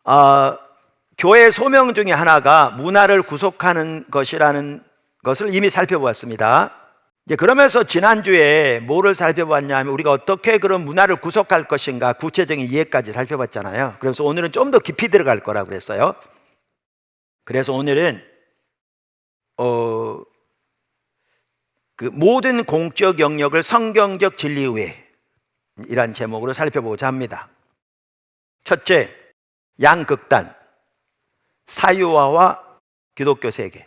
아, 교회의 소명 중에 하나가 문화를 구속하는 것이라는 것을 이미 살펴보았습니다. 이제 그러면서 지난주에 뭐를 살펴봤냐 하면 우리가 어떻게 그런 문화를 구속할 것인가 구체적인 이해까지 살펴봤잖아요. 그래서 오늘은 좀 더 깊이 들어갈 거라고 그랬어요. 그래서 오늘은 그 모든 공적 영역을 성경적 진리 위에 이란 제목으로 살펴보고자 합니다. 첫째, 양극단, 사유화와 기독교 세계.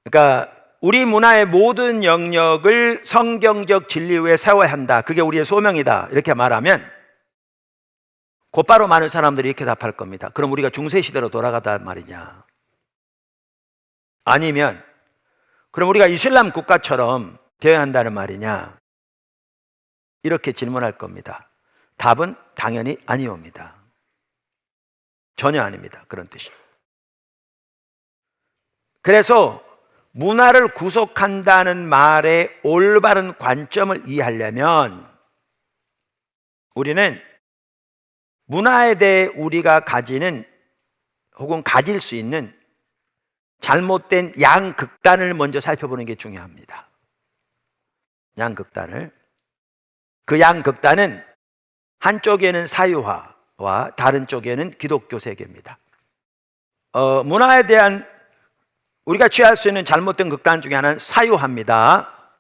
그러니까 우리 문화의 모든 영역을 성경적 진리 위에 세워야 한다. 그게 우리의 소명이다. 이렇게 말하면 곧바로 많은 사람들이 이렇게 답할 겁니다. 그럼 우리가 중세시대로 돌아가단 말이냐? 아니면 그럼 우리가 이슬람 국가처럼 되어야 한다는 말이냐? 이렇게 질문할 겁니다. 답은 당연히 아니옵니다. 전혀 아닙니다. 그런 뜻이. 그래서 문화를 구속한다는 말의 올바른 관점을 이해하려면 우리는 문화에 대해 우리가 가지는 혹은 가질 수 있는 잘못된 양극단을 먼저 살펴보는 게 중요합니다. 양극단을. 그 양극단은 한쪽에는 사유화와 다른 쪽에는 기독교 세계입니다. 문화에 대한 우리가 취할 수 있는 잘못된 극단 중에 하나는 사유화입니다.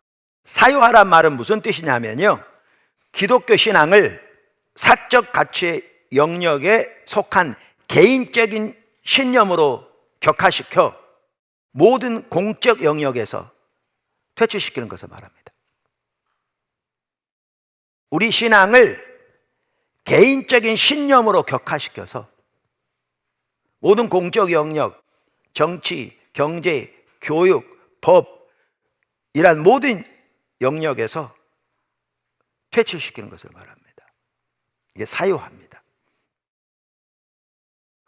사유화란 말은 무슨 뜻이냐면요, 기독교 신앙을 사적 가치의 영역에 속한 개인적인 신념으로 격화시켜 모든 공적 영역에서 퇴출시키는 것을 말합니다. 우리 신앙을 개인적인 신념으로 격화시켜서 모든 공적 영역, 정치, 경제, 교육, 법 이란 모든 영역에서 퇴출시키는 것을 말합니다. 이게 사유화입니다.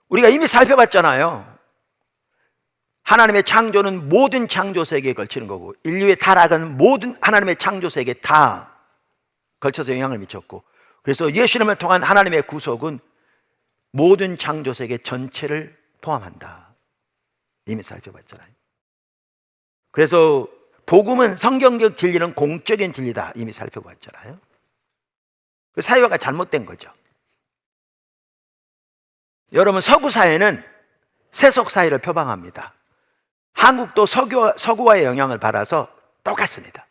우리가 이미 살펴봤잖아요. 하나님의 창조는 모든 창조 세계에 걸치는 거고 인류의 타락은 모든 하나님의 창조 세계에 다 걸쳐서 영향을 미쳤고, 그래서 예수님을 통한 하나님의 구속은 모든 창조 세계 전체를 포함한다. 이미 살펴봤잖아요. 그래서 복음은 성경적 진리는 공적인 진리다. 이미 살펴봤잖아요. 그 사유화가 잘못된 거죠. 여러분, 서구 사회는 세속 사회를 표방합니다. 한국도 서구화의 영향을 받아서 똑같습니다.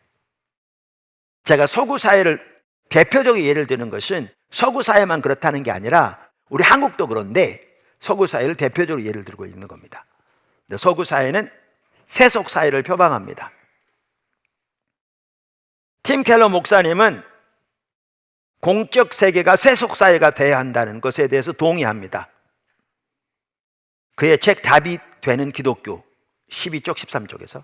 제가 서구 사회를 대표적인 예를 드는 것은 서구 사회만 그렇다는 게 아니라 우리 한국도 그런데 서구 사회를 대표적으로 예를 들고 있는 겁니다. 서구 사회는 세속 사회를 표방합니다. 팀 켈러 목사님은 공적 세계가 세속 사회가 돼야 한다는 것에 대해서 동의합니다. 그의 책 답이 되는 기독교 12쪽 13쪽에서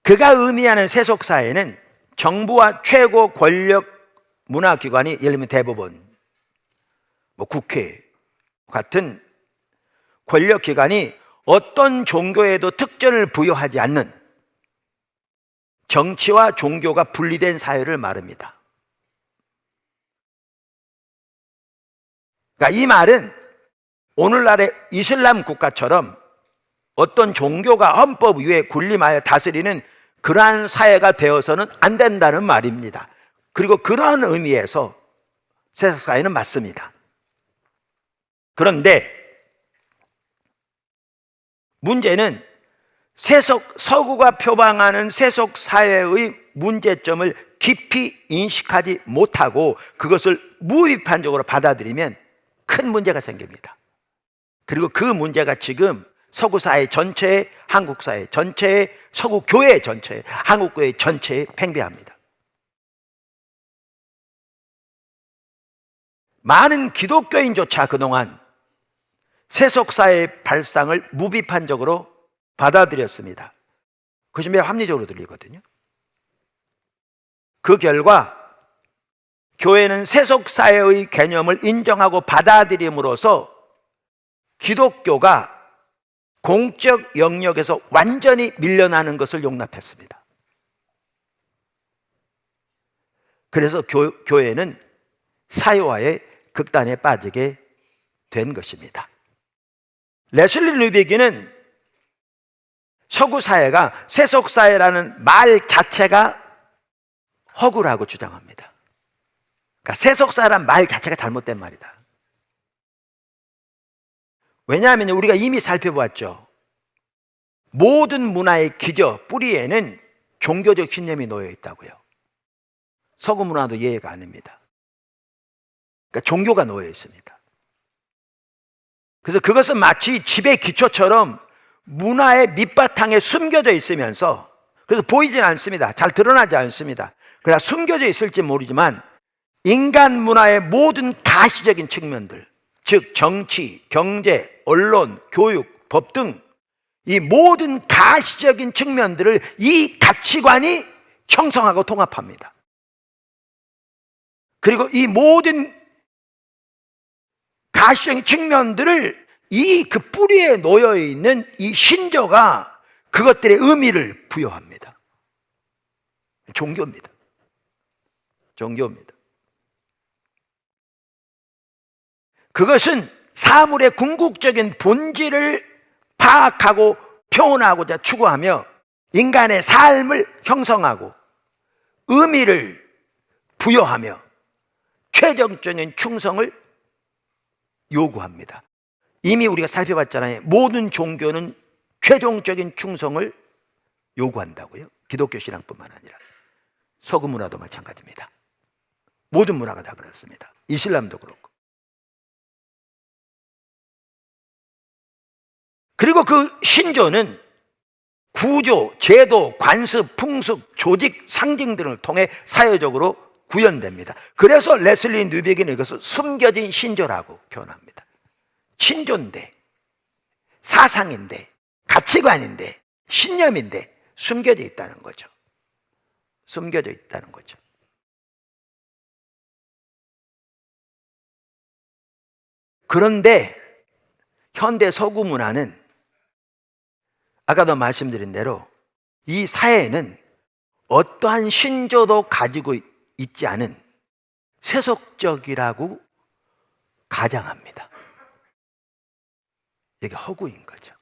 그가 의미하는 세속 사회는 정부와 최고 권력 문화기관이 예를 들면 대법원, 국회 같은 권력기관이 어떤 종교에도 특권을 부여하지 않는 정치와 종교가 분리된 사회를 말합니다. 그러니까 이 말은 오늘날의 이슬람 국가처럼 어떤 종교가 헌법 위에 군림하여 다스리는 그러한 사회가 되어서는 안 된다는 말입니다. 그리고 그러한 의미에서 세속 사회는 맞습니다. 그런데 문제는 서구가 표방하는 세속 사회의 문제점을 깊이 인식하지 못하고 그것을 무비판적으로 받아들이면 큰 문제가 생깁니다. 그리고 그 문제가 지금 서구 사회 전체에, 한국 사회 전체에, 서구 교회 전체에, 한국 교회 전체에 팽배합니다. 많은 기독교인조차 그동안 세속 사회의 발상을 무비판적으로 받아들였습니다. 그것이 매우 합리적으로 들리거든요. 그 결과 교회는 세속 사회의 개념을 인정하고 받아들임으로써 기독교가 공적 영역에서 완전히 밀려나는 것을 용납했습니다. 그래서 교회는 사회화의 극단에 빠지게 된 것입니다. 레슬리 누비기는 서구 사회가 세속 사회라는 말 자체가 허구라고 주장합니다. 그러니까 세속 사회라는 말 자체가 잘못된 말이다. 왜냐하면 우리가 이미 살펴보았죠. 모든 문화의 기저 뿌리에는 종교적 신념이 놓여 있다고요. 서구 문화도 예외가 아닙니다. 그러니까 종교가 놓여 있습니다. 그래서 그것은 마치 집의 기초처럼 문화의 밑바탕에 숨겨져 있으면서, 그래서 보이진 않습니다. 잘 드러나지 않습니다. 그러나 숨겨져 있을지 모르지만 인간 문화의 모든 가시적인 측면들, 즉 정치, 경제, 언론, 교육, 법 등 이 모든 가시적인 측면들을 이 가치관이 형성하고 통합합니다. 그리고 이 모든 가시적인 측면들을 이 그 뿌리에 놓여 있는 이 신조가 그것들의 의미를 부여합니다. 종교입니다. 종교입니다. 그것은 사물의 궁극적인 본질을 파악하고 표현하고자 추구하며 인간의 삶을 형성하고 의미를 부여하며 최종적인 충성을 요구합니다. 이미 우리가 살펴봤잖아요. 모든 종교는 최종적인 충성을 요구한다고요. 기독교 신앙뿐만 아니라 서구 문화도 마찬가지입니다. 모든 문화가 다 그렇습니다. 이슬람도 그렇고. 그리고 그 신조는 구조, 제도, 관습, 풍습, 조직, 상징 등을 통해 사회적으로 구현됩니다. 그래서 레슬리 누비기는 이것을 숨겨진 신조라고 표현합니다. 신조인데, 사상인데, 가치관인데, 신념인데 숨겨져 있다는 거죠. 숨겨져 있다는 거죠. 그런데 현대 서구 문화는 아까도 말씀드린 대로 이 사회는 어떠한 신조도 가지고 있지 않은 세속적이라고 가장합니다. 이게 허구인 거죠.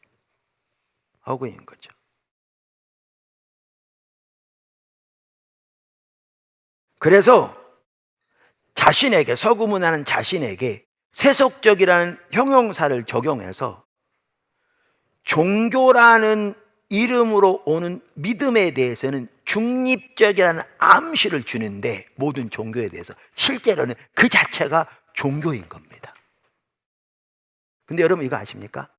허구인 거죠. 그래서 자신에게, 서구 문화는 자신에게 세속적이라는 형용사를 적용해서 종교라는 이름으로 오는 믿음에 대해서는 중립적이라는 암시를 주는데, 모든 종교에 대해서 실제로는 그 자체가 종교인 겁니다. 근데 여러분 이거 아십니까?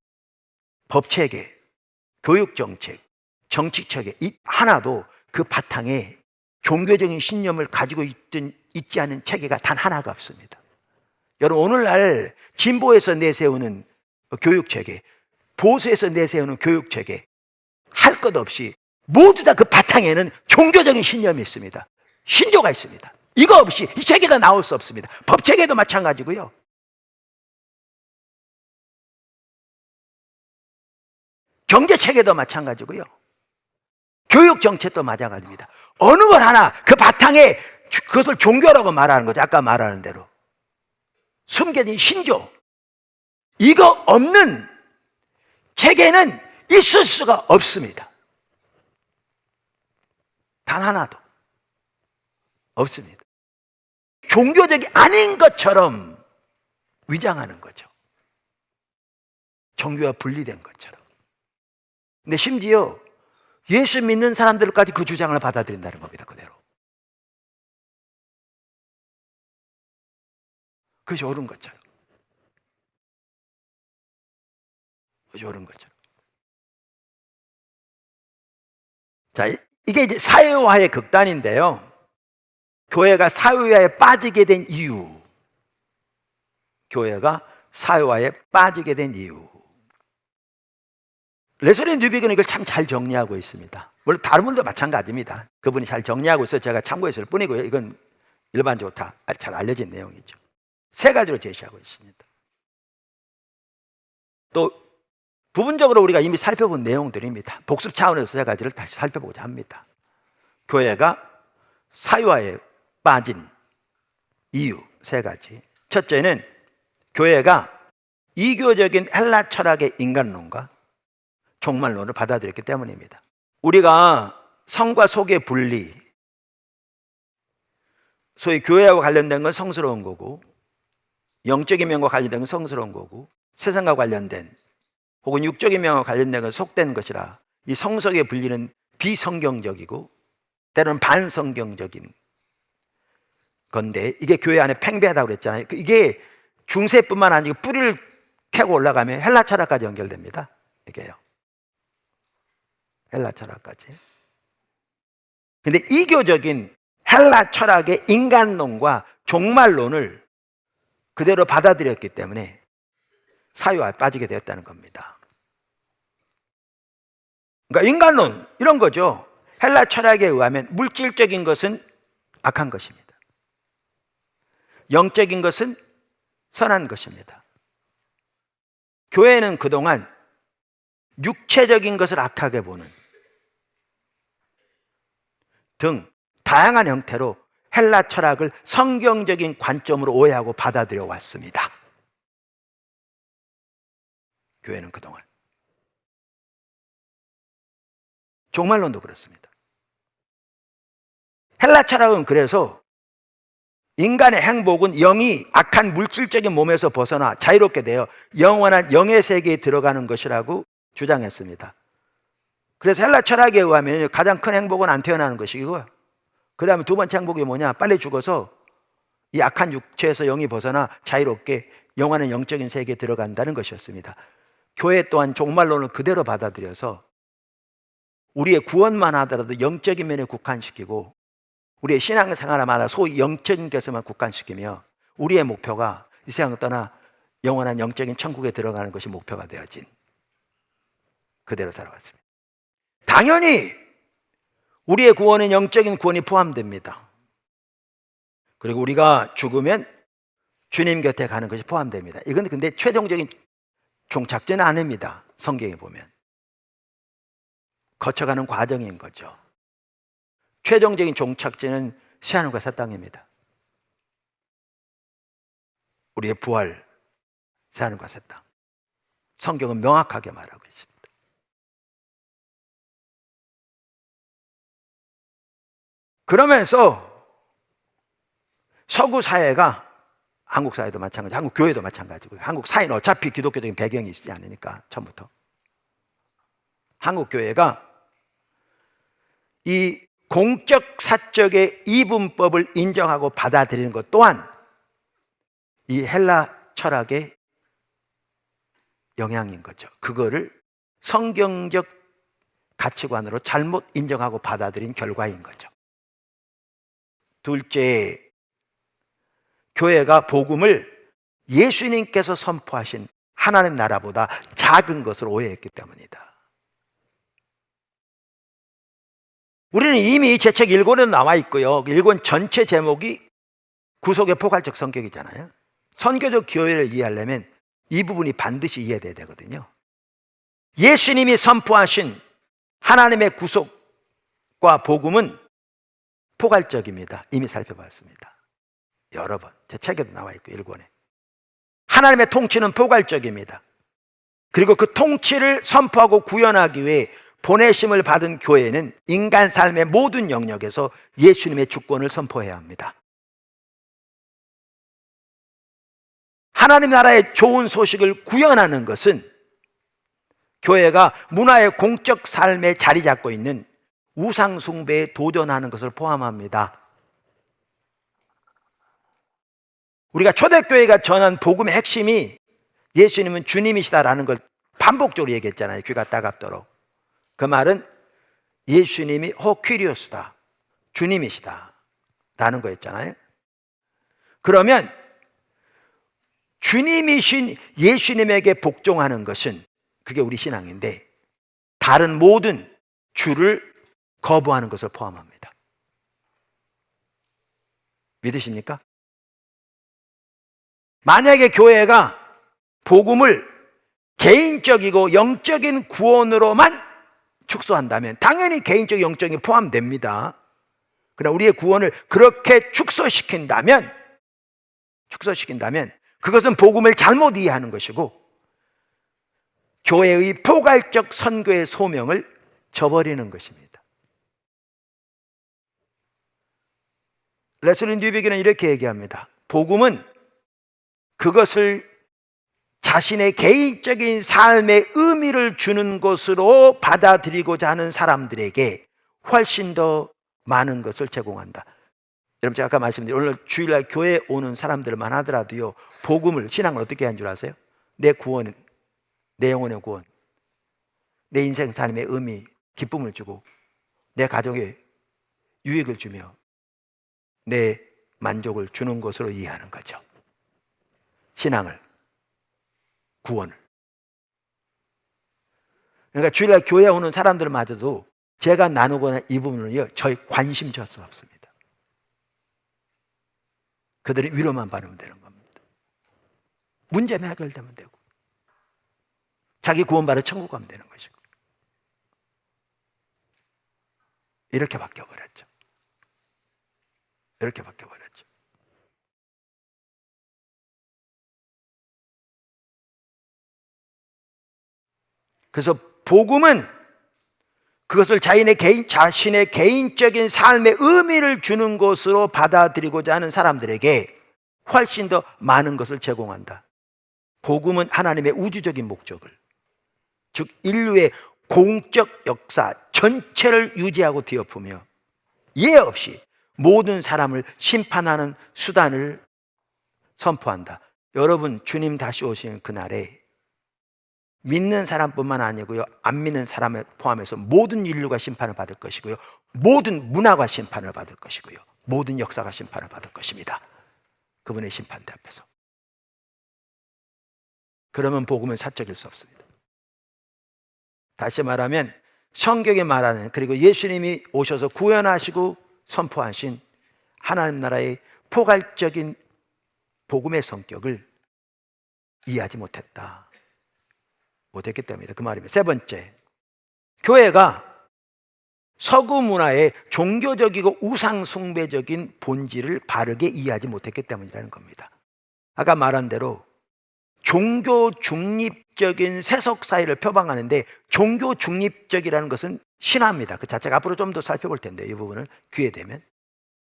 법체계, 교육정책, 정치체계 이 하나도 그 바탕에 종교적인 신념을 가지고 있지 않은 체계가 단 하나가 없습니다. 여러분 오늘날 진보에서 내세우는 교육체계, 보수에서 내세우는 교육체계 할 것 없이 모두 다 그 바탕에는 종교적인 신념이 있습니다. 신조가 있습니다. 이거 없이 이 체계가 나올 수 없습니다. 법체계도 마찬가지고요. 경제체계도 마찬가지고요. 교육정책도 마찬가지입니다. 어느 걸 하나 그 바탕에 그것을 종교라고 말하는 거죠. 아까 말하는 대로 숨겨진 신조, 이거 없는 체계는 있을 수가 없습니다. 단 하나도 없습니다. 종교적이 아닌 것처럼 위장하는 거죠. 종교와 분리된 것처럼. 근데 심지어 예수 믿는 사람들까지 그 주장을 받아들인다는 겁니다. 그대로. 그것이 옳은 것처럼. 그것이 옳은 것처럼. 자, 이게 이제 사회화의 극단인데요. 교회가 사회화에 빠지게 된 이유. 교회가 사회화에 빠지게 된 이유. 레슬리 누비기는 이걸 참 잘 정리하고 있습니다. 물론 다른 분도 마찬가지입니다. 그분이 잘 정리하고 있어서 제가 참고했을 뿐이고요. 이건 일반적으로 다 잘 알려진 내용이죠. 세 가지로 제시하고 있습니다. 또 부분적으로 우리가 이미 살펴본 내용들입니다. 복습 차원에서 세 가지를 다시 살펴보고자 합니다. 교회가 사회화에 빠진 이유 세 가지. 첫째는 교회가 이교적인 헬라 철학의 인간론과 종말론을 받아들였기 때문입니다. 우리가 성과 속의 분리, 소위 교회하고 관련된 건 성스러운 거고, 영적인 면과 관련된 건 성스러운 거고, 세상과 관련된 혹은 육적인 면과 관련된 건 속된 것이라, 이 성석의 분리는 비성경적이고 때로는 반성경적인 건데, 이게 교회 안에 팽배하다고 그랬잖아요. 이게 중세뿐만 아니고 뿌리를 캐고 올라가면 헬라 철학까지 연결됩니다. 이게요, 헬라 철학까지. 근데 이교적인 헬라 철학의 인간론과 종말론을 그대로 받아들였기 때문에 사유에 빠지게 되었다는 겁니다. 그러니까 인간론 이런 거죠. 헬라 철학에 의하면 물질적인 것은 악한 것입니다. 영적인 것은 선한 것입니다. 교회는 그동안 육체적인 것을 악하게 보는 등 다양한 형태로 헬라 철학을 성경적인 관점으로 오해하고 받아들여 왔습니다. 교회는 그동안. 종말론도 그렇습니다. 헬라 철학은 그래서 인간의 행복은 영이 악한 물질적인 몸에서 벗어나 자유롭게 되어 영원한 영의 세계에 들어가는 것이라고 주장했습니다. 그래서 헬라 철학에 의하면 가장 큰 행복은 안 태어나는 것이고, 그 다음에 두 번째 행복이 뭐냐? 빨리 죽어서 이 악한 육체에서 영이 벗어나 자유롭게 영원한 영적인 세계에 들어간다는 것이었습니다. 교회 또한 종말론을 그대로 받아들여서 우리의 구원만 하더라도 영적인 면에 국한시키고, 우리의 신앙생활마다 소위 영적인 것에만 국한시키며, 우리의 목표가 이 세상을 떠나 영원한 영적인 천국에 들어가는 것이 목표가 되어진, 그대로 살아왔습니다. 당연히 우리의 구원은 영적인 구원이 포함됩니다. 그리고 우리가 죽으면 주님 곁에 가는 것이 포함됩니다. 이건 근데 최종적인 종착지는 아닙니다. 성경에 보면 거쳐가는 과정인 거죠. 최종적인 종착지는 새하늘과 새 땅입니다. 우리의 부활, 새하늘과 새 땅. 성경은 명확하게 말하고 있습니다. 그러면서 서구 사회가, 한국 사회도 마찬가지, 한국 교회도 마찬가지고, 한국 사회는 어차피 기독교적인 배경이 있지 않으니까 처음부터 한국 교회가 이 공적 사적의 이분법을 인정하고 받아들이는 것 또한 이 헬라 철학의 영향인 거죠. 그거를 성경적 가치관으로 잘못 인정하고 받아들인 결과인 거죠. 둘째, 교회가 복음을 예수님께서 선포하신 하나님 나라보다 작은 것을 오해했기 때문이다. 우리는 이미 제 책 1권에도 나와 있고요. 1권 전체 제목이 구속의 포괄적 성격이잖아요. 선교적 교회를 이해하려면 이 부분이 반드시 이해돼야 되거든요. 예수님이 선포하신 하나님의 구속과 복음은 포괄적입니다. 이미 살펴봤습니다. 여러 번. 제 책에도 나와 있고 1권에. 하나님의 통치는 포괄적입니다. 그리고 그 통치를 선포하고 구현하기 위해 보내심을 받은 교회는 인간 삶의 모든 영역에서 예수님의 주권을 선포해야 합니다. 하나님 나라의 좋은 소식을 구현하는 것은 교회가 문화의 공적 삶에 자리 잡고 있는 우상 숭배에 도전하는 것을 포함합니다. 우리가 초대교회가 전한 복음의 핵심이 예수님은 주님이시다라는 걸 반복적으로 얘기했잖아요. 귀가 따갑도록. 그 말은 예수님이 호퀴리오스다, 주님이시다 라는 거였잖아요. 그러면 주님이신 예수님에게 복종하는 것은, 그게 우리 신앙인데, 다른 모든 주를 거부하는 것을 포함합니다. 믿으십니까? 만약에 교회가 복음을 개인적이고 영적인 구원으로만 축소한다면 당연히 개인적 영적이 포함됩니다. 그러나 우리의 구원을 그렇게 축소시킨다면 축소시킨다면 그것은 복음을 잘못 이해하는 것이고 교회의 포괄적 선교의 소명을 저버리는 것입니다. 레슬리 뉴비기는 이렇게 얘기합니다. 복음은 그것을 자신의 개인적인 삶의 의미를 주는 것으로 받아들이고자 하는 사람들에게 훨씬 더 많은 것을 제공한다. 여러분, 제가 아까 말씀드린 오늘 주일날 교회에 오는 사람들만 하더라도요, 복음을, 신앙을 어떻게 한 줄 아세요? 내 구원, 내 영혼의 구원, 내 인생 삶의 의미, 기쁨을 주고 내 가정에 유익을 주며 내 만족을 주는 것으로 이해하는 거죠. 신앙을, 구원을. 그러니까 주일날 교회에 오는 사람들마저도 제가 나누거나 이 부분은요, 저희 관심조차 없습니다. 그들이 위로만 받으면 되는 겁니다. 문제만 해결되면 되고 자기 구원받아 천국 가면 되는 것이고. 이렇게 바뀌어버렸죠. 이렇게 바뀌어버렸죠. 그래서 복음은 그것을 자신의 개인적인 삶의 의미를 주는 것으로 받아들이고자 하는 사람들에게 훨씬 더 많은 것을 제공한다. 복음은 하나님의 우주적인 목적을, 즉 인류의 공적 역사 전체를 유지하고 뒤엎으며 예외 없이 모든 사람을 심판하는 수단을 선포한다. 여러분, 주님 다시 오시는 그날에 믿는 사람뿐만 아니고요, 안 믿는 사람을 포함해서 모든 인류가 심판을 받을 것이고요, 모든 문화가 심판을 받을 것이고요, 모든 역사가 심판을 받을 것입니다. 그분의 심판대 앞에서. 그러면 복음은 사적일 수 없습니다. 다시 말하면 성경에 말하는, 그리고 예수님이 오셔서 구원하시고 선포하신 하나님 나라의 포괄적인 복음의 성격을 이해하지 못했기 때문이다. 그 말입니다. 세 번째, 교회가 서구 문화의 종교적이고 우상 숭배적인 본질을 바르게 이해하지 못했기 때문이라는 겁니다. 아까 말한 대로 종교 중립적인 세속 사회를 표방하는데, 종교 중립적이라는 것은 신화입니다. 그 자체가 앞으로 좀 더 살펴볼 텐데, 이 부분은 기회 되면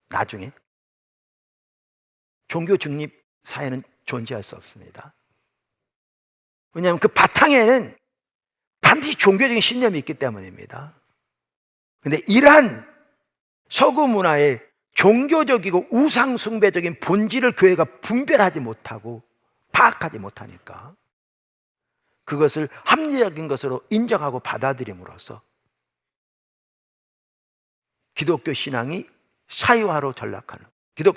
나중에. 종교 중립 사회는 존재할 수 없습니다. 왜냐하면 그 바탕에는 반드시 종교적인 신념이 있기 때문입니다. 그런데 이러한 서구 문화의 종교적이고 우상숭배적인 본질을 교회가 분별하지 못하고 파악하지 못하니까 그것을 합리적인 것으로 인정하고 받아들임으로써 기독교 신앙이 사유화로 전락하는,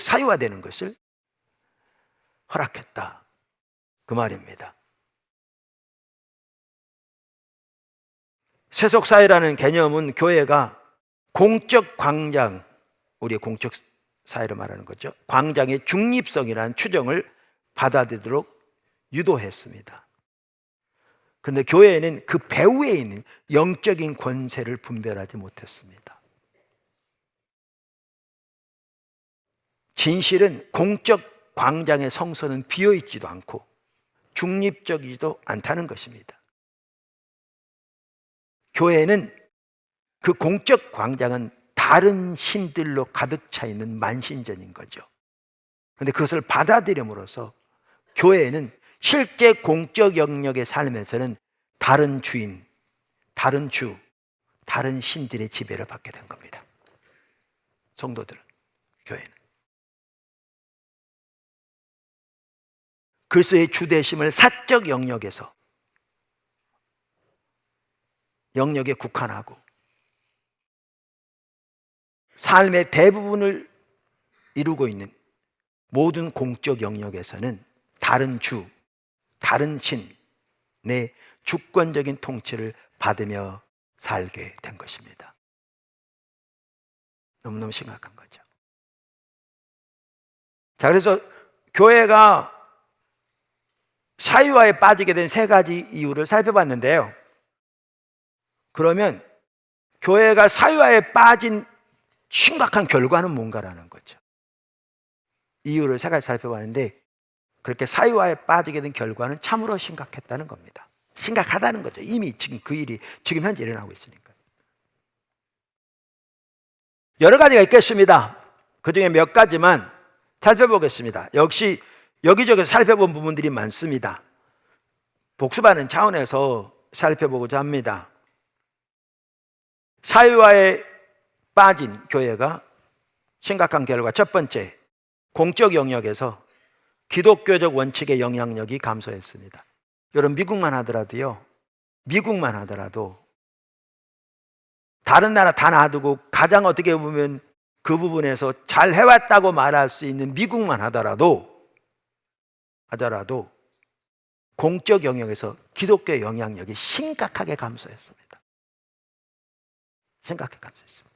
사유화되는 것을 허락했다, 그 말입니다. 세속사회라는 개념은 교회가 공적 광장, 우리의 공적 사회를 말하는 거죠, 광장의 중립성이라는 추정을 받아들이도록 유도했습니다. 그런데 교회에는 그 배후에 있는 영적인 권세를 분별하지 못했습니다. 진실은 공적 광장의 성소는 비어있지도 않고 중립적이지도 않다는 것입니다. 교회는, 그 공적 광장은 다른 신들로 가득 차 있는 만신전인 거죠. 그런데 그것을 받아들임으로써 교회는 실제 공적 영역의 삶에서는 다른 주인, 다른 주, 다른 신들의 지배를 받게 된 겁니다. 성도들은, 교회는 그리스도의 주되심을 사적 영역에 국한하고 삶의 대부분을 이루고 있는 모든 공적 영역에서는 다른 주, 다른 신의 주권적인 통치를 받으며 살게 된 것입니다. 너무너무 심각한 거죠. 자, 그래서 교회가 사유화에 빠지게 된 세 가지 이유를 살펴봤는데요. 그러면 교회가 사유화에 빠진 심각한 결과는 뭔가라는 거죠. 이유를 세 가지 살펴봤는데, 그렇게 사유화에 빠지게 된 결과는 참으로 심각했다는 겁니다. 심각하다는 거죠. 이미 지금 그 일이 지금 현재 일어나고 있으니까. 여러 가지가 있겠습니다. 그 중에 몇 가지만 살펴보겠습니다. 역시 여기저기 살펴본 부분들이 많습니다. 복습하는 차원에서 살펴보고자 합니다. 사유화에 빠진 교회가 심각한 결과, 첫 번째, 공적 영역에서 기독교적 원칙의 영향력이 감소했습니다. 여러분, 미국만 하더라도 다른 나라 다 놔두고 가장 어떻게 보면 그 부분에서 잘 해왔다고 말할 수 있는 미국만 하더라도 공적 영역에서 기독교의 영향력이 심각하게 감소했습니다. 심각하게 감소했습니다.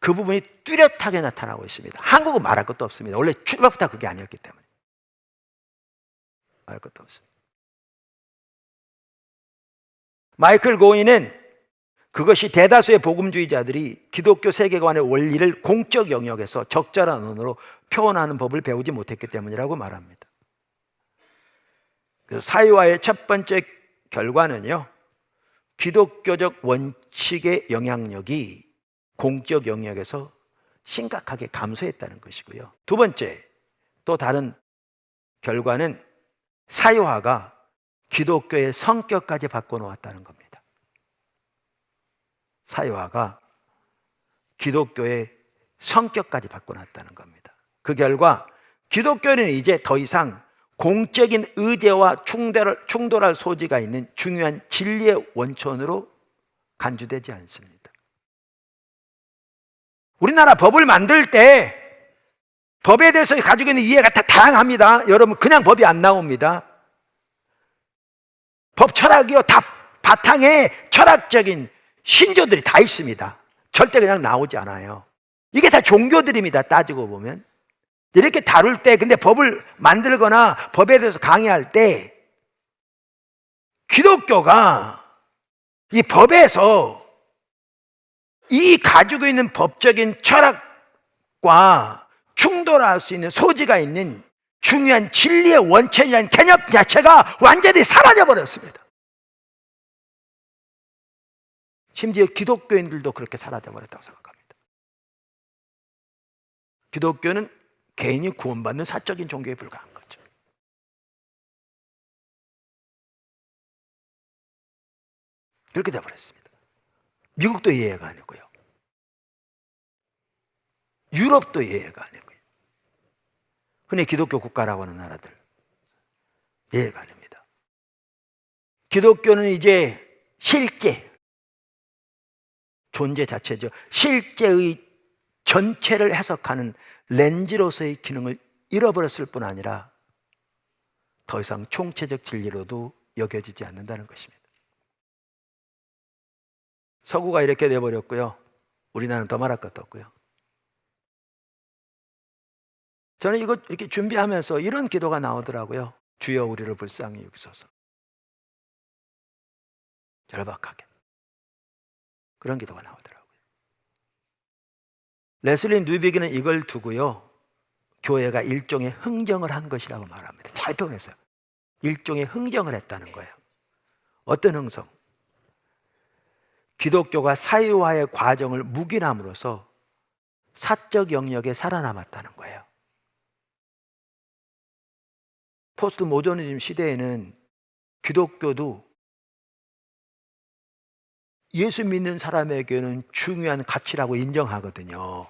그 부분이 뚜렷하게 나타나고 있습니다. 한국은 말할 것도 없습니다. 원래 출발부터 그게 아니었기 때문에 말할 것도 없습니다. 마이클 고인은 그것이 대다수의 복음주의자들이 기독교 세계관의 원리를 공적 영역에서 적절한 언어로 표현하는 법을 배우지 못했기 때문이라고 말합니다. 그래서 사유화의 첫 번째 결과는요, 기독교적 원칙의 영향력이 공적 영역에서 심각하게 감소했다는 것이고요. 두 번째, 또 다른 결과는 사유화가 기독교의 성격까지 바꿔놓았다는 겁니다. 사유화가 기독교의 성격까지 바꿔놨다는 겁니다. 그 결과 기독교는 이제 더 이상 공적인 의제와 충돌할 소지가 있는 중요한 진리의 원천으로 간주되지 않습니다. 우리나라 법을 만들 때 법에 대해서 가지고 있는 이해가 다 다양합니다. 여러분, 그냥 법이 안 나옵니다. 법 철학이요, 다 바탕에 철학적인 신조들이 다 있습니다. 절대 그냥 나오지 않아요. 이게 다 종교들입니다. 따지고 보면 이렇게 다룰 때, 근데 법을 만들거나 법에 대해서 강의할 때 기독교가 이 법에서 이 가지고 있는 법적인 철학과 충돌할 수 있는 소지가 있는 중요한 진리의 원천이라는 개념 자체가 완전히 사라져 버렸습니다. 심지어 기독교인들도 그렇게 사라져 버렸다고 생각합니다. 기독교는 개인이 구원받는 사적인 종교에 불과한 거죠. 그렇게 되어버렸습니다. 미국도 이해가 아니고요, 유럽도 이해가 아니고요, 흔히 기독교 국가라고 하는 나라들 이해가 아닙니다. 기독교는 이제 실제 존재 자체죠. 실제의 전체를 해석하는 렌즈로서의 기능을 잃어버렸을 뿐 아니라 더 이상 총체적 진리로도 여겨지지 않는다는 것입니다. 서구가 이렇게 돼버렸고요, 우리나라는 더 말할 것도 없고요. 저는 이거 이렇게 준비하면서 이런 기도가 나오더라고요. 주여 우리를 불쌍히 여기소서. 절박하게 그런 기도가 나오더라고요. 레슬리 누비기는 이걸 두고요, 교회가 일종의 흥정을 한 것이라고 말합니다. 잘 통해서요. 일종의 흥정을 했다는 거예요. 어떤 흥정? 기독교가 사유화의 과정을 묵인함으로써 사적 영역에 살아남았다는 거예요. 포스트 모더니즘 시대에는 기독교도 예수 믿는 사람에게는 중요한 가치라고 인정하거든요.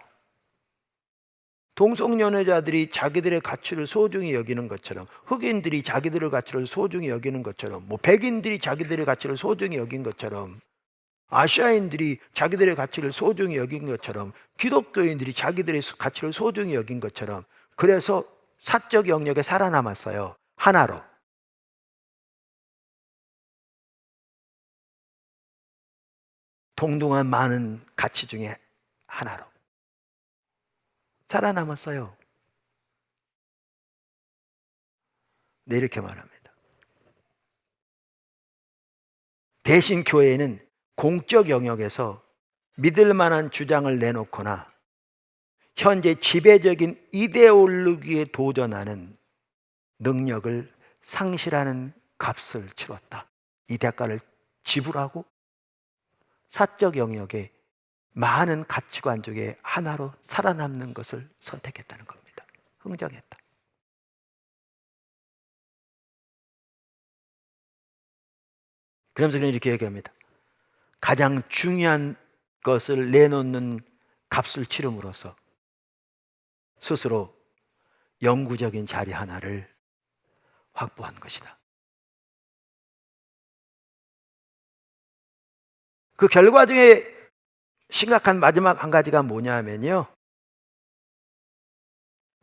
동성연애자들이 자기들의 가치를 소중히 여기는 것처럼, 흑인들이 자기들의 가치를 소중히 여기는 것처럼, 백인들이 자기들의 가치를 소중히 여긴 것처럼, 아시아인들이 자기들의 가치를 소중히 여긴 것처럼, 기독교인들이 자기들의 가치를 소중히 여긴 것처럼, 그래서 사적 영역에 살아남았어요. 하나로. 동등한 많은 가치 중에 하나로 살아남았어요. 네, 이렇게 말합니다. 대신 교회는 공적 영역에서 믿을 만한 주장을 내놓거나 현재 지배적인 이데올로기에 도전하는 능력을 상실하는 값을 치렀다. 이 대가를 지불하고 사적 영역에 많은 가치관 중에 하나로 살아남는 것을 선택했다는 겁니다. 흥정했다. 그러면서 그는 이렇게 얘기합니다. 가장 중요한 것을 내놓는 값을 치름으로써 스스로 영구적인 자리 하나를 확보한 것이다. 그 결과 중에 심각한 마지막 한 가지가 뭐냐면요,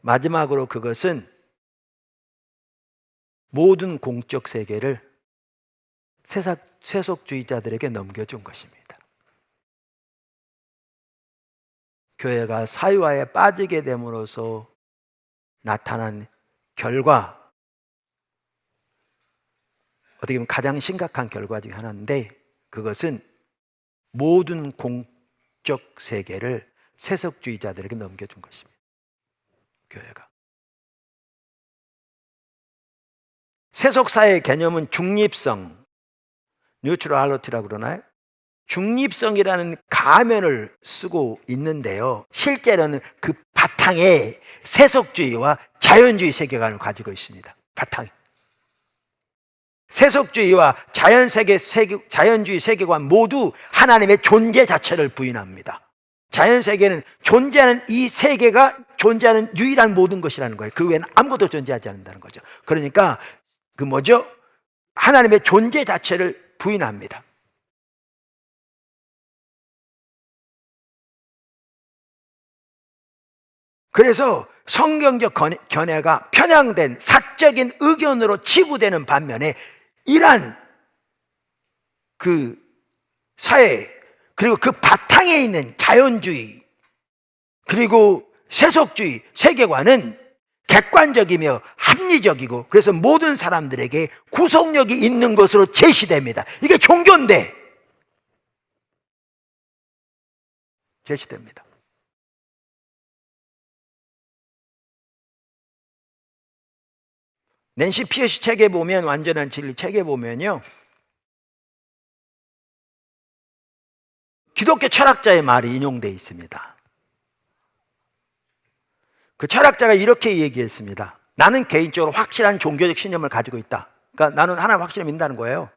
마지막으로 그것은 모든 공적 세계를 세속주의자들에게 넘겨준 것입니다. 교회가 사유화에 빠지게 됨으로써 나타난 결과, 어떻게 보면 가장 심각한 결과 중에 하나인데, 그것은 모든 공적 세계를 세속주의자들에게 넘겨준 것입니다. 교회가. 세속사의 개념은 중립성, 뉴트럴리티라고 그러나요? 중립성이라는 가면을 쓰고 있는데요, 실제로는 그 바탕에 세속주의와 자연주의 세계관을 가지고 있습니다. 바탕에 세속주의와 자연주의 세계관 모두 하나님의 존재 자체를 부인합니다. 자연세계는 존재하는 이 세계가 존재하는 유일한 모든 것이라는 거예요. 그 외에는 아무것도 존재하지 않는다는 거죠. 그러니까 하나님의 존재 자체를 부인합니다. 그래서 성경적 견해가 편향된 사적인 의견으로 치부되는 반면에, 이러한 그 사회, 그리고 그 바탕에 있는 자연주의, 그리고 세속주의 세계관은 객관적이며 합리적이고, 그래서 모든 사람들에게 구속력이 있는 것으로 제시됩니다. 이게 종교인데 제시됩니다. 낸시 피어시 책에 보면, 완전한 진리 책에 보면요, 기독교 철학자의 말이 인용되어 있습니다. 그 철학자가 이렇게 얘기했습니다. 나는 개인적으로 확실한 종교적 신념을 가지고 있다. 그러니까 나는 하나님 확실히 믿는다는 거예요.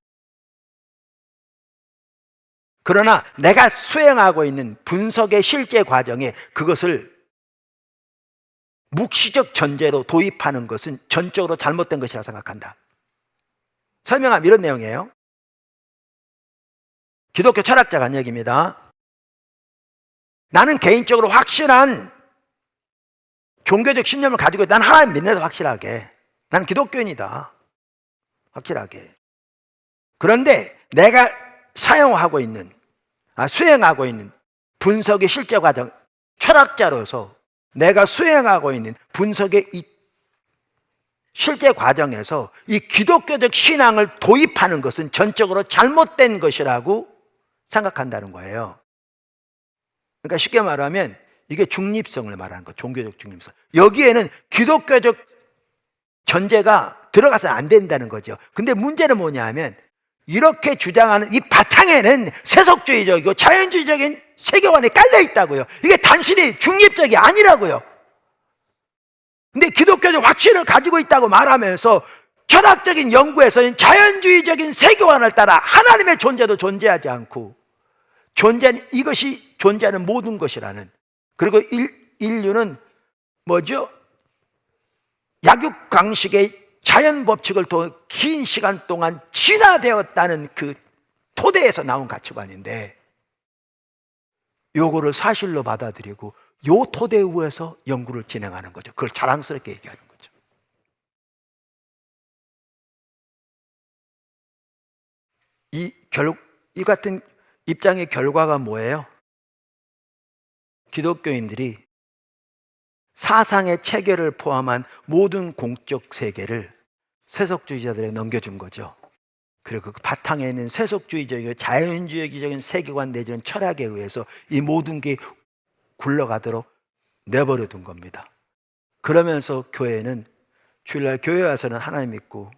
그러나 내가 수행하고 있는 분석의 실제 과정에 그것을 묵시적 전제로 도입하는 것은 전적으로 잘못된 것이라고 생각한다. 설명하면 이런 내용이에요. 기독교 철학자가 한 얘기입니다. 나는 개인적으로 확실한 종교적 신념을 가지고 있다. 난 하나님 믿는다, 확실하게. 나는 기독교인이다, 확실하게. 그런데 내가 수행하고 있는 분석의 실제 과정, 철학자로서 내가 수행하고 있는 분석의 이 실제 과정에서 이 기독교적 신앙을 도입하는 것은 전적으로 잘못된 것이라고 생각한다는 거예요. 그러니까 쉽게 말하면 이게 중립성을 말하는 거예요. 종교적 중립성. 여기에는 기독교적 전제가 들어가서는 안 된다는 거죠. 근데 문제는 뭐냐면, 이렇게 주장하는 이 바탕에는 세속주의적이고 자연주의적인 세계관이 깔려 있다고요. 이게 단순히 중립적이 아니라고요. 근데 기독교적 확신을 가지고 있다고 말하면서 철학적인 연구에서는 자연주의적인 세계관을 따라 하나님의 존재도 존재하지 않고, 이것이 존재하는 모든 것이라는, 그리고 인류는 약육강식의 자연 법칙을 통해 긴 시간 동안 진화되었다는 그 토대에서 나온 가치관인데, 요거를 사실로 받아들이고 요 토대 위에서 연구를 진행하는 거죠. 그걸 자랑스럽게 얘기하는 거죠. 이 같은 입장의 결과가 뭐예요? 기독교인들이 사상의 체계를 포함한 모든 공적 세계를 세속주의자들에게 넘겨준 거죠. 그리고 그 바탕에 있는 세속주의적이고 자연주의적인 세계관 내지는 철학에 의해서 이 모든 게 굴러가도록 내버려 둔 겁니다. 그러면서 교회는 주일날 교회 와서는 하나님 믿고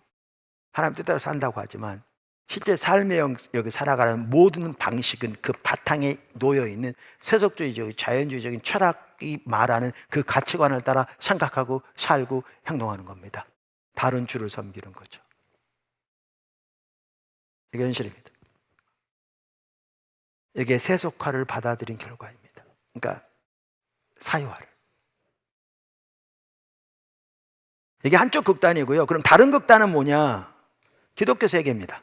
하나님 뜻대로 산다고 하지만 실제 삶의 영역에 살아가는 모든 방식은 그 바탕에 놓여있는 세속주의적, 자연주의적인 철학이 말하는 그 가치관을 따라 생각하고 살고 행동하는 겁니다. 다른 주를 섬기는 거죠. 이게 현실입니다. 이게 세속화를 받아들인 결과입니다. 그러니까 사유화를. 이게 한쪽 극단이고요. 그럼 다른 극단은 뭐냐? 기독교 세계입니다.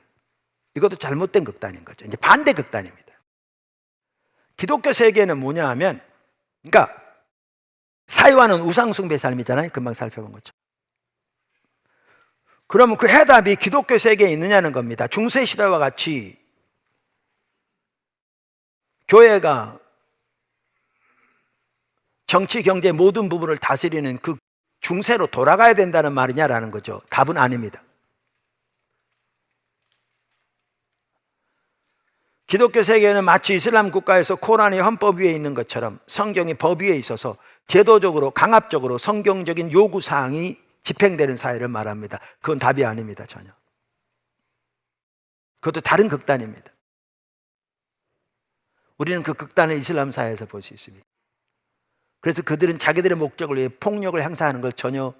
이것도 잘못된 극단인 거죠. 이제 반대 극단입니다. 기독교 세계는 뭐냐 하면, 그러니까 사유화는 우상숭배 삶이잖아요. 금방 살펴본 거죠. 그러면 그 해답이 기독교 세계에 있느냐는 겁니다. 중세 시대와 같이 교회가 정치, 경제 모든 부분을 다스리는 그 중세로 돌아가야 된다는 말이냐라는 거죠. 답은 아닙니다. 기독교 세계는 마치 이슬람 국가에서 코란이 헌법 위에 있는 것처럼 성경이 법 위에 있어서 제도적으로 강압적으로 성경적인 요구사항이 집행되는 사회를 말합니다. 그건 답이 아닙니다. 전혀. 그것도 다른 극단입니다. 우리는 그 극단을 이슬람 사회에서 볼 수 있습니다. 그래서 그들은 자기들의 목적을 위해 폭력을 행사하는 걸 전혀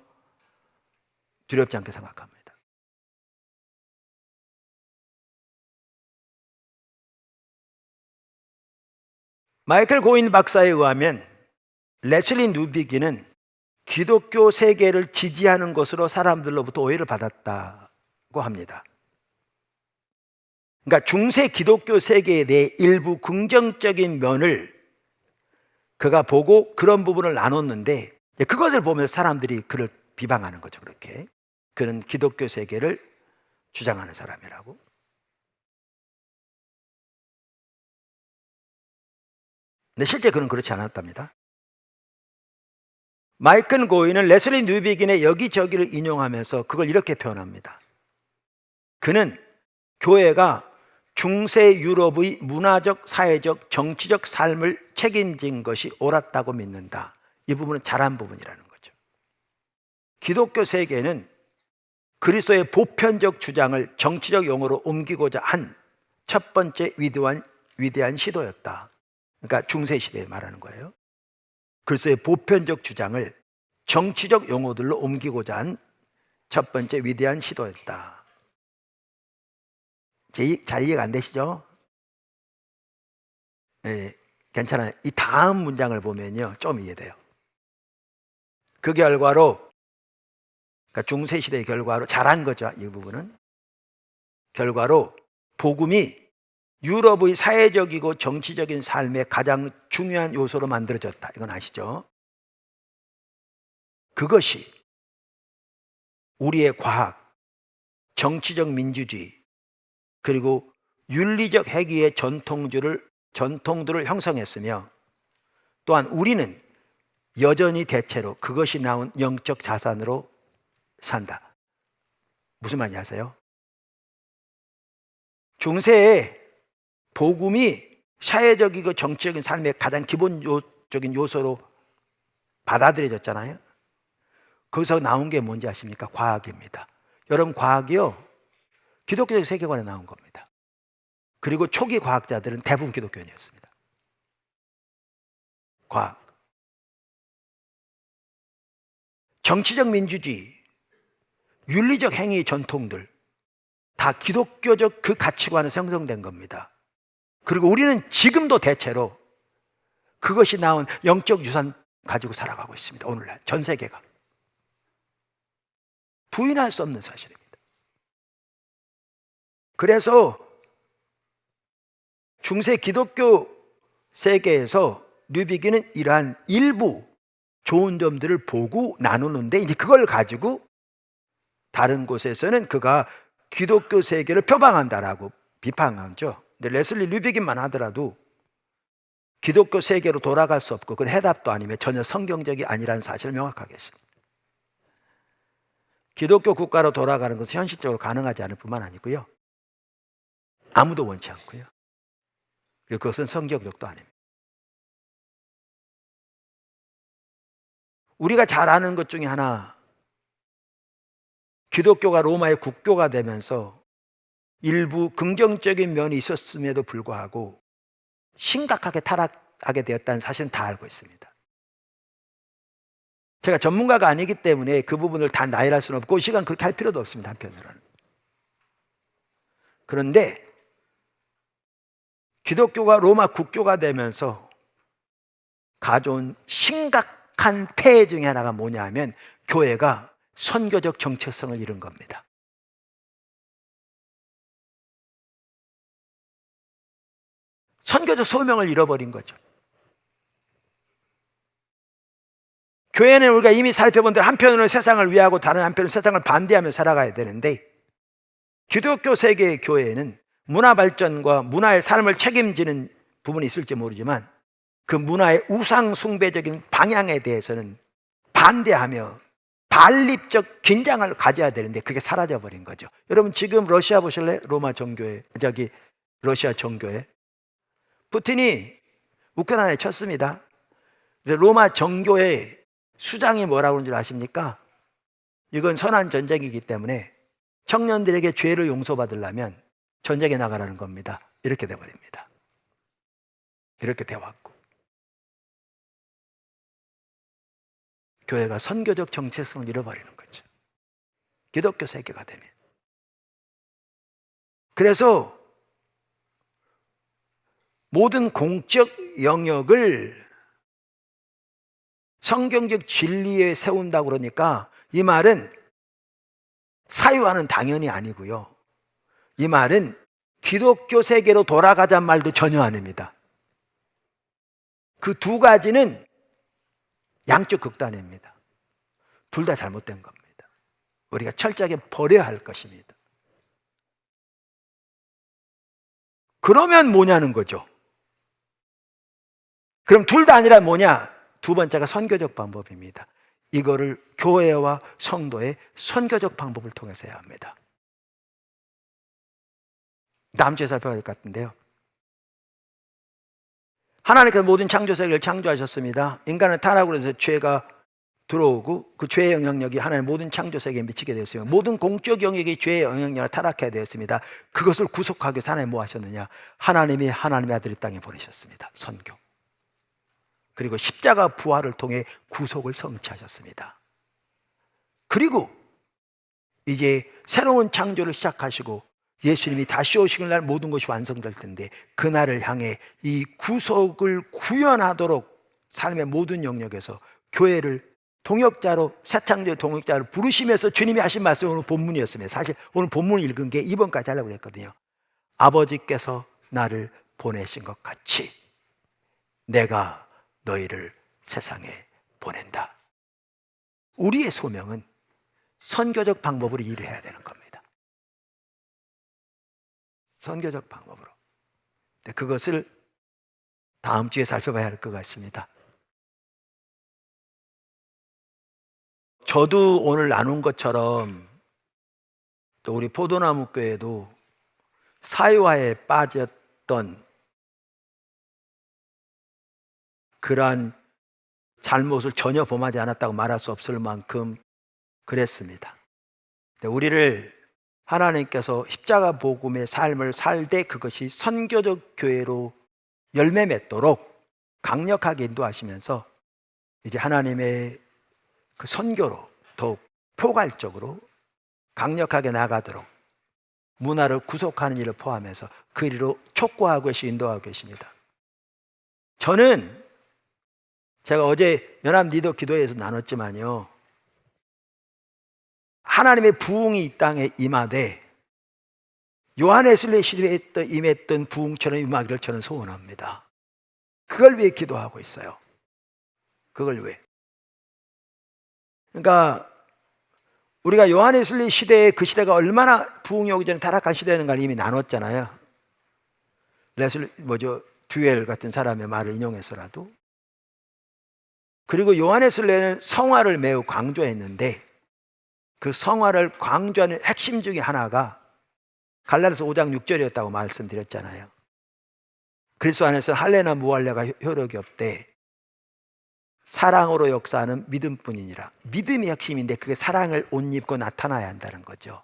두렵지 않게 생각합니다. 마이클 고인 박사에 의하면 레슬리 누비기는 기독교 세계를 지지하는 것으로 사람들로부터 오해를 받았다고 합니다. 그러니까 중세 기독교 세계에 대해 일부 긍정적인 면을 그가 보고 그런 부분을 나눴는데 그것을 보면서 사람들이 그를 비방하는 거죠. 그렇게 그는 기독교 세계를 주장하는 사람이라고. 근데 실제 그는 그렇지 않았답니다. 마이클 고인은 레슬리 뉴비긴의 여기저기를 인용하면서 그걸 이렇게 표현합니다. 그는 교회가 중세 유럽의 문화적, 사회적, 정치적 삶을 책임진 것이 옳았다고 믿는다. 이 부분은 잘한 부분이라는 거죠. 기독교 세계는 그리스도의 보편적 주장을 정치적 용어로 옮기고자 한 첫 번째 위대한 시도였다. 그러니까 중세 시대에 말하는 거예요. 그리스도의 보편적 주장을 정치적 용어들로 옮기고자 한 첫 번째 위대한 시도였다. 잘 이해가 안 되시죠? 네, 괜찮아요. 이 다음 문장을 보면요, 좀 이해돼요. 그 결과로, 그러니까 중세 시대의 결과로 잘한 거죠. 이 부분은 결과로 복음이 유럽의 사회적이고 정치적인 삶의 가장 중요한 요소로 만들어졌다. 이건 아시죠? 그것이 우리의 과학, 정치적 민주주의, 그리고 윤리적 회귀의 전통들을 형성했으며 또한 우리는 여전히 대체로 그것이 나온 영적 자산으로 산다. 무슨 말인지 아세요? 중세에 복음이 사회적이고 정치적인 삶의 가장 기본적인 요소로 받아들여졌잖아요. 거기서 나온 게 뭔지 아십니까? 과학입니다. 여러분, 과학이요, 기독교적 세계관에 나온 겁니다. 그리고 초기 과학자들은 대부분 기독교인이었습니다. 과학. 정치적 민주주의, 윤리적 행위 전통들 다 기독교적 그 가치관에 형성된 겁니다. 그리고 우리는 지금도 대체로 그것이 나온 영적 유산 가지고 살아가고 있습니다. 오늘날 전 세계가. 부인할 수 없는 사실입니다. 그래서 중세 기독교 세계에서 뉴비기는 이러한 일부 좋은 점들을 보고 나누는데 이제 그걸 가지고 다른 곳에서는 그가 기독교 세계를 표방한다라고 비판하죠. 근데 레슬리 뉴비긴만 하더라도 기독교 세계로 돌아갈 수 없고 그 해답도 아니면 전혀 성경적이 아니라는 사실을 명확하게 했습니다. 기독교 국가로 돌아가는 것은 현실적으로 가능하지 않을 뿐만 아니고요, 아무도 원치 않고요, 그리고 그것은 성경적도 아닙니다. 우리가 잘 아는 것 중에 하나, 기독교가 로마의 국교가 되면서 일부 긍정적인 면이 있었음에도 불구하고 심각하게 타락하게 되었다는 사실은 다 알고 있습니다. 제가 전문가가 아니기 때문에 그 부분을 다 나열할 수는 없고 시간 그렇게 할 필요도 없습니다. 한편으로는. 그런데 기독교가 로마 국교가 되면서 가져온 심각한 폐해 중에 하나가 뭐냐 하면 교회가 선교적 정체성을 잃은 겁니다. 선교적 소명을 잃어버린 거죠. 교회는 우리가 이미 살펴본 대로 한편으로는 세상을 위하고 다른 한편으로는 세상을 반대하며 살아가야 되는데, 기독교 세계의 교회는 문화 발전과 문화의 삶을 책임지는 부분이 있을지 모르지만 그 문화의 우상 숭배적인 방향에 대해서는 반대하며 반립적 긴장을 가져야 되는데 그게 사라져버린 거죠. 여러분 지금 러시아 보실래요? 러시아 정교회 푸틴이 우크라이나에 쳤습니다. 로마 정교회 수장이 뭐라고 하는 줄 아십니까? 이건 선한 전쟁이기 때문에 청년들에게 죄를 용서받으려면 전쟁에 나가라는 겁니다. 이렇게 돼버립니다. 이렇게 돼왔고, 교회가 선교적 정체성을 잃어버리는 거죠. 기독교 세계가 되면. 그래서 모든 공적 영역을 성경적 진리에 세운다고 그러니까 이 말은 사유화는 당연히 아니고요. 이 말은 기독교 세계로 돌아가자는 말도 전혀 아닙니다. 그 두 가지는 양쪽 극단입니다. 둘 다 잘못된 겁니다. 우리가 철저하게 버려야 할 것입니다. 그러면 뭐냐는 거죠. 그럼 둘 다 아니라 뭐냐? 두 번째가 선교적 방법입니다. 이거를 교회와 성도의 선교적 방법을 통해서 해야 합니다. 다음 주에 살펴봐야 될 것 같은데요. 하나님께서 모든 창조 세계를 창조하셨습니다. 인간은 타락으로 해서 죄가 들어오고 그 죄의 영향력이 하나님의 모든 창조 세계에 미치게 되었습니다. 모든 공적 영역이 죄의 영향력을 타락하게 되었습니다. 그것을 구속하기 위해서 하나님이 뭐 하셨느냐? 하나님이 하나님의 아들을 땅에 보내셨습니다. 선교. 그리고 십자가 부활을 통해 구속을 성취하셨습니다. 그리고 이제 새로운 창조를 시작하시고 예수님이 다시 오시는 날 모든 것이 완성될 텐데 그날을 향해 이 구속을 구현하도록 삶의 모든 영역에서 교회를 동역자로, 새 창조의 동역자로 부르시면서 주님이 하신 말씀이 오늘 본문이었습니다. 사실 오늘 본문을 읽은 게 이번까지 하려고 했거든요. 아버지께서 나를 보내신 것 같이 내가 너희를 세상에 보낸다. 우리의 소명은 선교적 방법으로 일을 해야 되는 겁니다. 선교적 방법으로. 그것을 다음 주에 살펴봐야 할 것 같습니다. 저도 오늘 나눈 것처럼 또 우리 포도나무 교회도 사유화에 빠졌던 그러한 잘못을 전혀 범하지 않았다고 말할 수 없을 만큼 그랬습니다. 우리를 하나님께서 십자가 복음의 삶을 살 때 그것이 선교적 교회로 열매 맺도록 강력하게 인도하시면서 이제 하나님의 그 선교로 더욱 포괄적으로 강력하게 나가도록 문화를 구속하는 일을 포함해서 그 일로 촉구하고 인도하고 계십니다. 저는 제가 어제 연합 리더 기도회에서 나눴지만요, 하나님의 부흥이 이 땅에 임하되 요한에슬레 시대에 임했던 부흥처럼 임하기를 저는 소원합니다. 그걸 위해 기도하고 있어요. 그걸 위해. 그러니까 우리가 요한에슬레 시대에 그 시대가 얼마나 부흥이 오기 전에 타락한 시대인가를 이미 나눴잖아요. 듀엘 같은 사람의 말을 인용해서라도. 그리고 요한에슬레는 성화를 매우 강조했는데 그 성화를 강조하는 핵심 중에 하나가 갈라디아서 5장 6절이었다고 말씀드렸잖아요. 그리스도 안에서 할례나 무할례가 효력이 없되 사랑으로 역사하는 믿음뿐이니라. 믿음이 핵심인데 그게 사랑을 옷 입고 나타나야 한다는 거죠.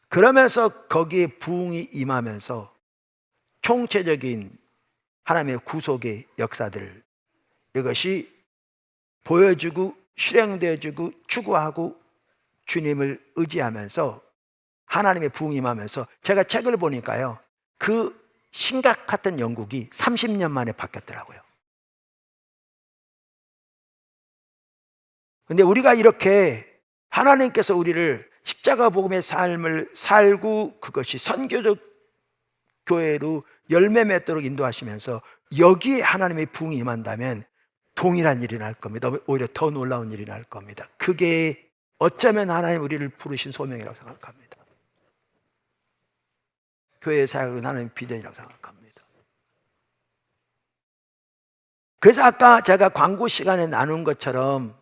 그러면서 거기에 부흥이 임하면서 총체적인 하나님의 구속의 역사들, 이것이 보여주고 실행되어주고 추구하고 주님을 의지하면서 하나님의 부흥이 임하면서, 제가 책을 보니까요, 그 심각했던 영국이 30년 만에 바뀌었더라고요. 근데 우리가 이렇게 하나님께서 우리를 십자가 복음의 삶을 살고 그것이 선교적 교회로 열매 맺도록 인도하시면서 여기에 하나님의 부흥이 임한다면 동일한 일이 날 겁니다. 오히려 더 놀라운 일이 날 겁니다. 그게 어쩌면 하나님 우리를 부르신 소명이라고 생각합니다. 교회의 사역은 하나님의 비전이라고 생각합니다. 그래서 아까 제가 광고 시간에 나눈 것처럼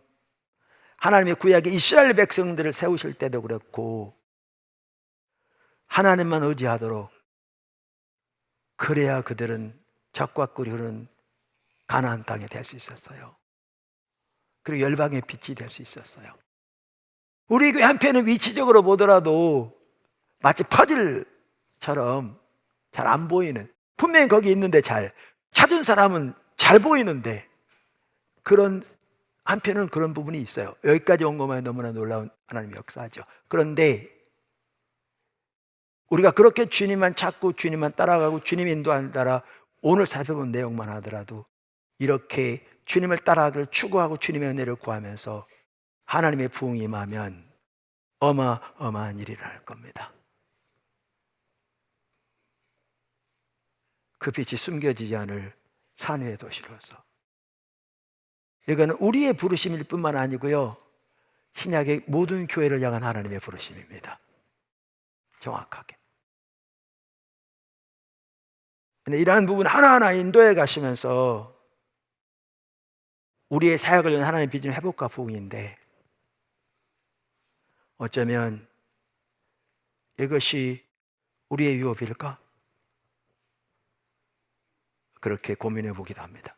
하나님의 구약의 이스라엘 백성들을 세우실 때도 그렇고 하나님만 의지하도록, 그래야 그들은 적과 꿀이 흐르는 가나안 땅에 될 수 있었어요. 그리고 열방의 빛이 될 수 있었어요. 우리 교회 한편은 위치적으로 보더라도 마치 퍼즐처럼 잘 안 보이는, 분명히 거기 있는데 잘 찾은 사람은 잘 보이는데, 그런 한편은 그런 부분이 있어요. 여기까지 온 것만 너무나 놀라운 하나님의 역사죠. 그런데 우리가 그렇게 주님만 찾고 주님만 따라가고 주님 인도하는 따라 오늘 살펴본 내용만 하더라도 이렇게 주님을 따라가기를 추구하고 주님의 은혜를 구하면서 하나님의 부흥이 임하면 어마어마한 일이 날 겁니다. 그 빛이 숨겨지지 않을 산 위의 도시로서. 이거는 우리의 부르심일 뿐만 아니고요, 신약의 모든 교회를 향한 하나님의 부르심입니다. 정확하게. 근데 이러한 부분 하나하나 인도해 가시면서 우리의 사역을 위한 하나님의 비전의 회복과 부흥인데, 어쩌면 이것이 우리의 유업일까? 그렇게 고민해 보기도 합니다.